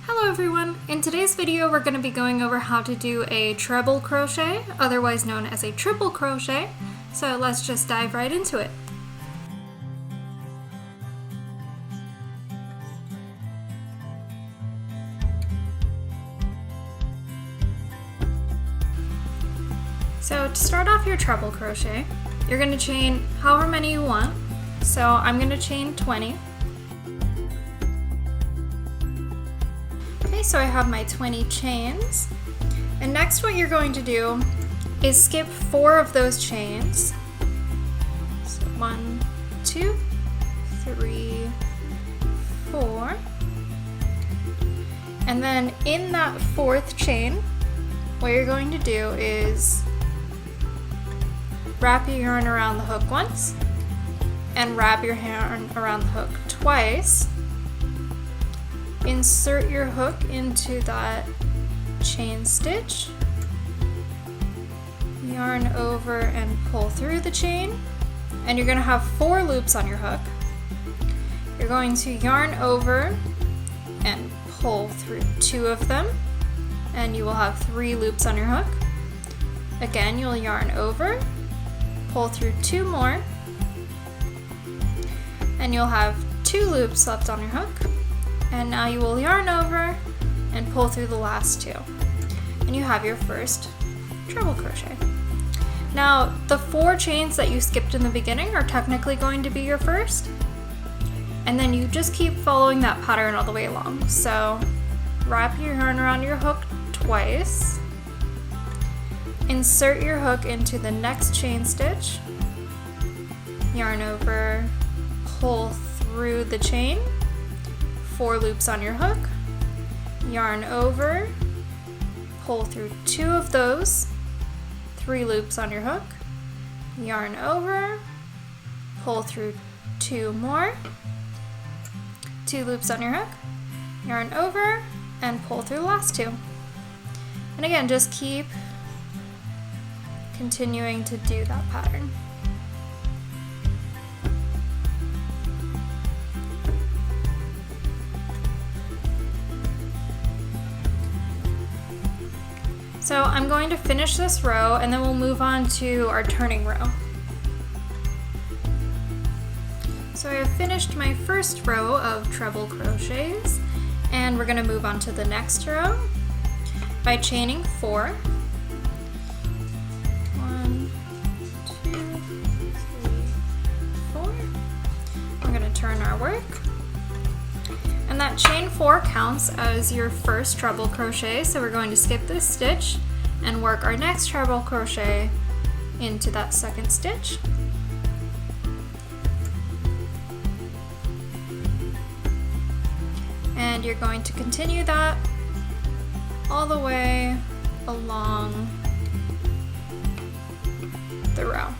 Hello everyone! In today's video we're going to be going over how to do a treble crochet, otherwise known as a triple crochet, so let's just dive right into it. So to start off your treble crochet, you're going to chain however many you want, so I'm going to chain 20. So I have my 20 chains, and next what you're going to do is skip 4 of those chains. So 1, 2, 3, 4, and then in that 4th chain what you're going to do is wrap your yarn around the hook once and wrap your yarn around the hook twice. Insert your hook into that chain stitch, yarn over and pull through the chain, and you're going to have 4 loops on your hook. You're going to yarn over and pull through 2 of them, and you will have 3 loops on your hook. Again, you'll yarn over, pull through 2 more, and you'll have 2 loops left on your hook. And now you will yarn over and pull through the last 2. And you have your first treble crochet. Now, the 4 chains that you skipped in the beginning are technically going to be your first. And then you just keep following that pattern all the way along. So, wrap your yarn around your hook twice. Insert your hook into the next chain stitch. Yarn over, pull through the chain. 4 loops on your hook, yarn over, pull through 2 of those, 3 loops on your hook, yarn over, pull through 2 more, 2 loops on your hook, yarn over, and pull through the last 2. And again, just keep continuing to do that pattern. So I'm going to finish this row and then we'll move on to our turning row. So I have finished my first row of treble crochets and we're going to move on to the next row by chaining 4. 1, 2, 3, 4. We're going to turn our work. And that chain 4 counts as your first treble crochet, so we're going to skip this stitch and work our next treble crochet into that 2nd stitch. And you're going to continue that all the way along the row.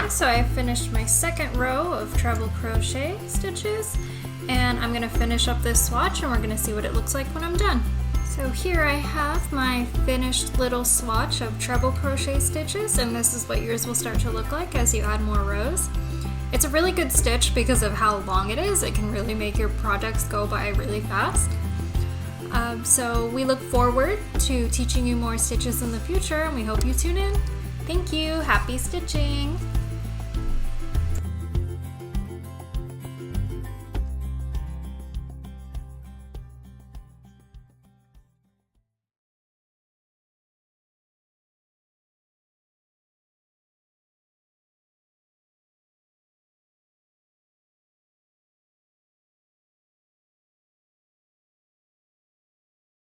So I finished my 2nd row of treble crochet stitches, and I'm going to finish up this swatch and we're going to see what it looks like when I'm done. So here I have my finished little swatch of treble crochet stitches, and this is what yours will start to look like as you add more rows. It's a really good stitch because of how long it is. It can really make your projects go by really fast. So we look forward to teaching you more stitches in the future, and we hope you tune in. Thank you! Happy stitching!